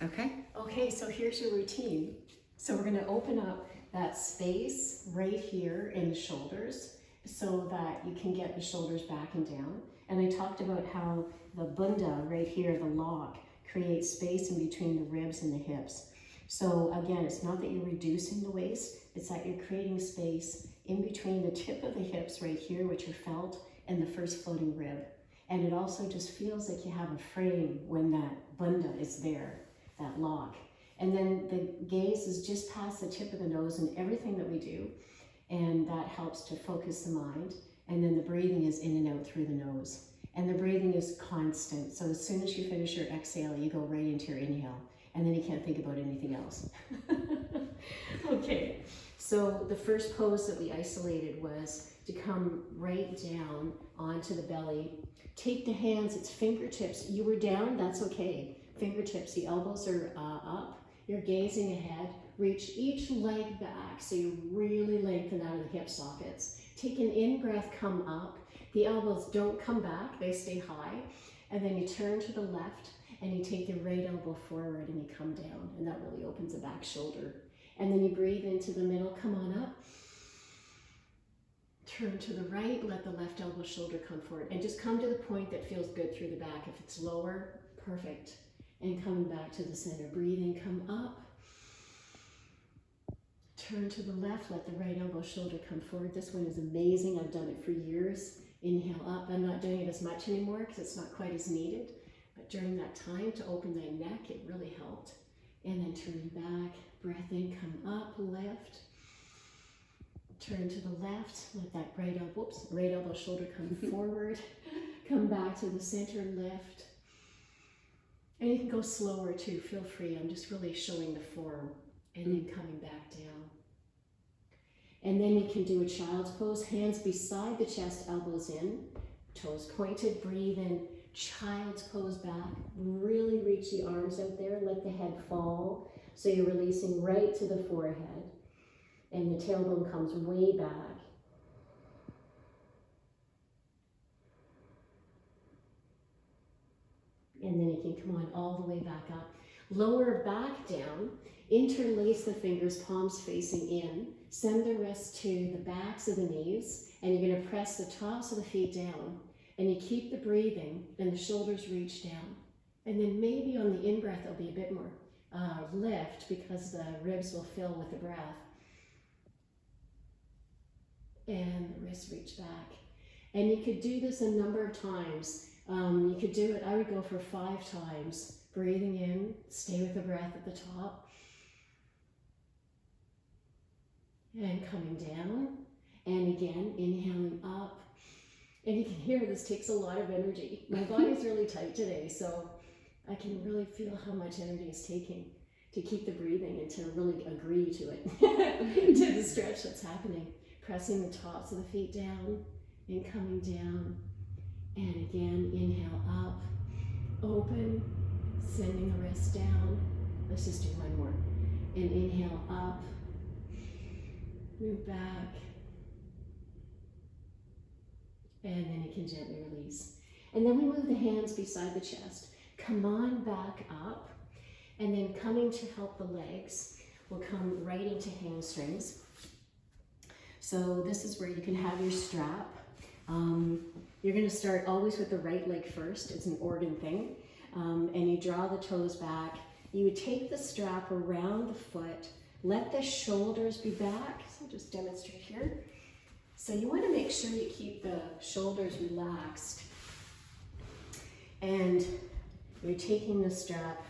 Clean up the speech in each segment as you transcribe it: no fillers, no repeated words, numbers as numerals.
Okay. Okay, so here's your routine. So we're going to open up that space right here in the shoulders so that you can get the shoulders back and down. And I talked about how the bunda right here, the lock, creates space in between the ribs and the hips. So again, it's not that you're reducing the waist, it's that you're creating space in between the tip of the hips right here, which are felt, and the first floating rib. And it also just feels like you have a frame when that bunda is there, that lock. And then the gaze is just past the tip of the nose in everything that we do, and that helps to focus the mind. And then the breathing is in and out through the nose. And the breathing is constant. So as soon as you finish your exhale, you go right into your inhale. And then you can't think about anything else. Okay, so the first pose that we isolated was to come right down onto the belly. Take the hands, it's fingertips. You were down, that's okay. Fingertips, the elbows are up. You're gazing ahead. Reach each leg back so you really lengthen out of the hip sockets. Take an in-breath, come up. The elbows don't come back, they stay high. And then you turn to the left and you take the right elbow forward and you come down. And that really opens the back shoulder. And then you breathe into the middle, come on up. Turn to the right, let the left elbow shoulder come forward. And just come to the point that feels good through the back. If it's lower, perfect. And coming back to the center, breathing, come up. Turn to the left, let the right elbow shoulder come forward. This one is amazing. I've done it for years. Inhale up. I'm not doing it as much anymore because it's not quite as needed. But during that time to open thy neck, it really helped. And then turning back, breath in, come up, lift. Turn to the left, let that right elbow shoulder come forward. Come back to the center, lift. And you can go slower too, feel free. I'm just really showing the form. And then coming back down. And then you can do a child's pose, hands beside the chest, elbows in, toes pointed, breathe in, child's pose back. Really reach the arms out there, let the head fall. So you're releasing right to the forehead. And the tailbone comes way back. And then you can come on all the way back up. Lower back down, interlace the fingers, palms facing in. Send the wrists to the backs of the knees, and you're going to press the tops of the feet down. And you keep the breathing, and the shoulders reach down. And then maybe on the in-breath, there'll be a bit more lift because the ribs will fill with the breath. And the wrists reach back. And you could do this a number of times. You could do it, I would go for 5 times. Breathing in, stay with the breath at the top. And coming down. And again, inhaling up. And you can hear this takes a lot of energy. My body's really tight today, so I can really feel how much energy it's taking to keep the breathing and to really agree to it, to the stretch that's happening. Pressing the tops of the feet down and coming down. And again, inhale up, open, sending the wrists down. Let's just do one more. And inhale up, move back. And then you can gently release. And then we move the hands beside the chest. Come on back up. And then coming to help the legs, we'll come right into hamstrings. So this is where you can have your strap. You're going to start always with the right leg first. It's an organ thing. And you draw the toes back. You would take the strap around the foot. Let the shoulders be back. So I'll just demonstrate here. So you want to make sure you keep the shoulders relaxed. And you're taking the strap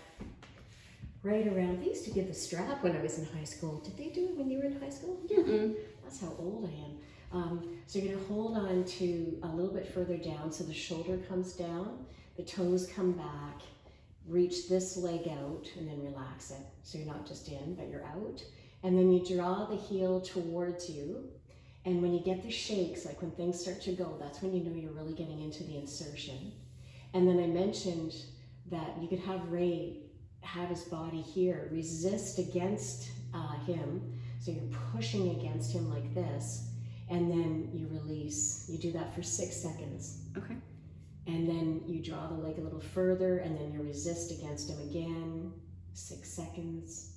right around. They used to give the strap when I was in high school. Did they do it when you were in high school? Yeah. That's how old I am. So you're going to hold on to a little bit further down so the shoulder comes down, the toes come back, reach this leg out, and then relax it. So you're not just in, but you're out. And then you draw the heel towards you. And when you get the shakes, like when things start to go, that's when you know you're really getting into the insertion. And then I mentioned that you could have Ray have his body here, resist against him. So you're pushing against him like this, and then you release. You do that for 6 seconds. Okay. And then you draw the leg a little further, and then you resist against him again. 6 seconds.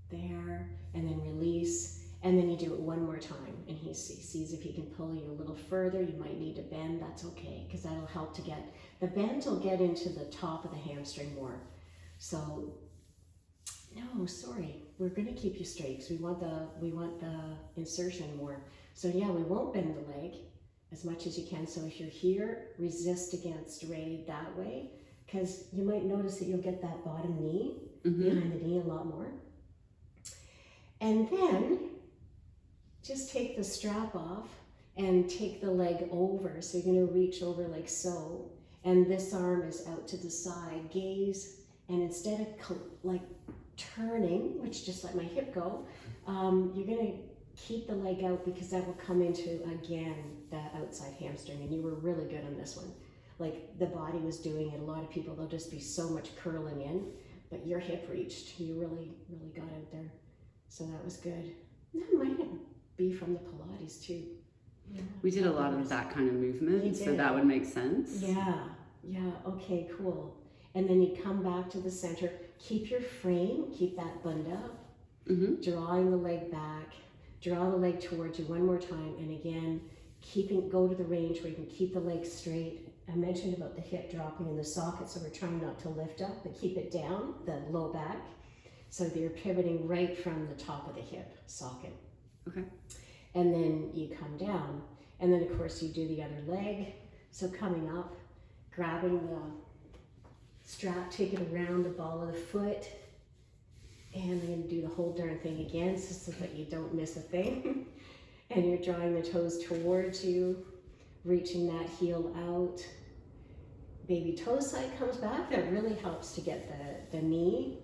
There, and then release. And then you do it one more time, and he sees if he can pull you a little further. You might need to bend, that's okay, because that'll help to get, the bend will get into the top of the hamstring more. So, no, sorry, we're gonna keep you straight, because we want the insertion more. So yeah, we won't bend the leg as much as you can. So if you're here, resist against Ray that way, because you might notice that you'll get that bottom knee, behind the knee a lot more. And then, just take the strap off and take the leg over. So you're gonna reach over like so, and this arm is out to the side, gaze, and instead of like turning, which just let my hip go, you're gonna keep the leg out, because that will come into, again, that outside hamstring, and you were really good on this one. Like the body was doing it. A lot of people, they'll just be so much curling in, but your hip reached. You really, really got out there. So that was good. That might be from the Pilates too. Yeah, we did a lot of that kind of movement, so that would make sense. Yeah, okay, cool. And then you come back to the center. Keep your frame, keep that bunda, drawing the leg back, draw the leg towards you one more time, and again, go to the range where you can keep the leg straight. I mentioned about the hip dropping in the socket, so we're trying not to lift up, but keep it down, the low back, so that you're pivoting right from the top of the hip socket. Okay. And then you come down, and then of course you do the other leg. So coming up, grabbing the strap, take it around the ball of the foot, and then do the whole darn thing again, so that you don't miss a thing. And you're drawing the toes towards you, reaching that heel out. Baby toe side comes back. That really helps to get the knee,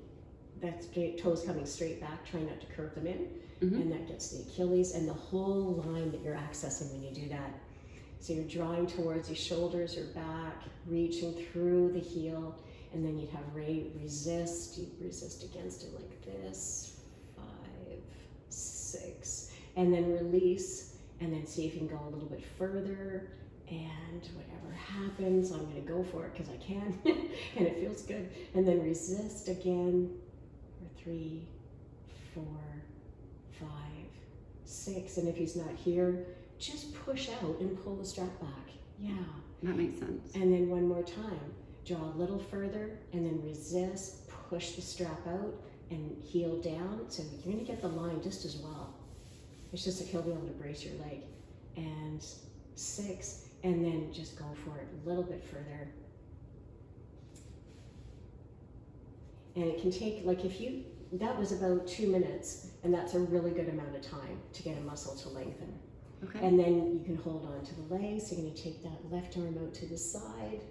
that's toes coming straight back, trying not to curve them in. And that gets the Achilles and the whole line that you're accessing when you do that. So you're drawing towards, your shoulders are back, reaching through the heel, and then you'd have Ray resist. You'd resist against it like this, 5, 6, and then release, and then see if you can go a little bit further, and whatever happens, I'm gonna go for it because I can, and it feels good. And then resist again for 3, 4, 5, 6, and if he's not here, just push out and pull the strap back. Yeah. That makes sense. And then one more time, draw a little further, and then resist, push the strap out, and heel down, so you're gonna get the line just as well. It's just that he'll be able to brace your leg. And 6, and then just go for it a little bit further. And it can take, like that was about 2 minutes, and that's a really good amount of time to get a muscle to lengthen. Okay. And then you can hold on to the legs. So you're gonna take that left arm out to the side,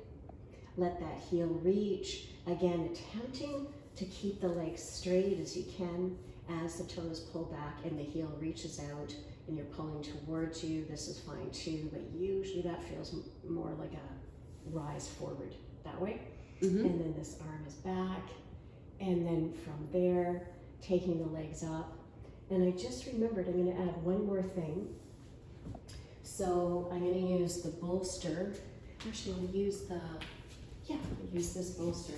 let that heel reach. Again, attempting to keep the legs straight as you can as the toes pull back and the heel reaches out and you're pulling towards you. This is fine too, but usually that feels more like a rise forward that way. And then this arm is back. And then from there, taking the legs up. And I just remembered I'm gonna add one more thing. So I'm gonna use the bolster. Actually, I'll use this bolster.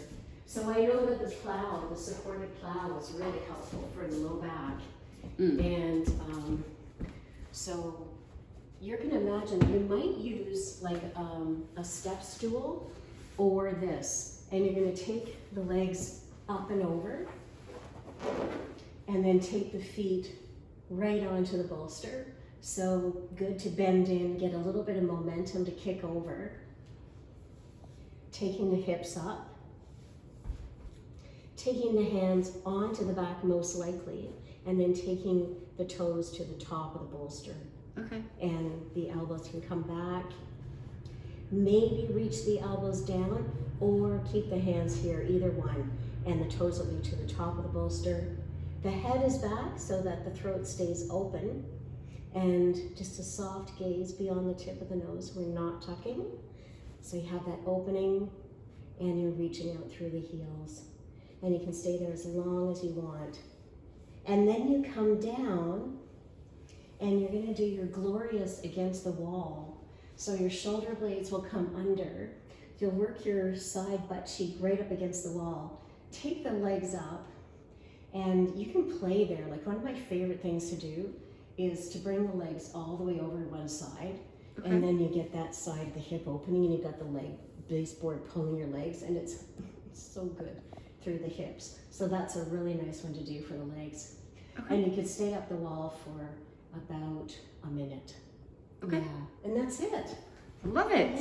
So I know that the plow, the supported plow, is really helpful for the low back. And so you're gonna imagine you might use like a step stool or this, and you're gonna take the legs up and over, and then take the feet right onto the bolster. So good to bend in, get a little bit of momentum to kick over. Taking the hips up. Taking the hands onto the back most likely, and then taking the toes to the top of the bolster. Okay. And the elbows can come back. Maybe reach the elbows down, or keep the hands here, either one, and the toes will be to the top of the bolster. The head is back so that the throat stays open, and just a soft gaze beyond the tip of the nose. We're not tucking. So you have that opening, and you're reaching out through the heels. And you can stay there as long as you want. And then you come down, and you're gonna do your glorious against the wall. So your shoulder blades will come under. You'll work your side butt cheek right up against the wall. take the legs up, and you can play there. Like one of my favorite things to do is to bring the legs all the way over to one side, and then you get that side of the hip opening, and you've got the leg baseboard pulling your legs, and it's so good through the hips. So that's a really nice one to do for the legs. And you could stay up the wall for about a minute. Okay. Yeah, and that's it. Love it.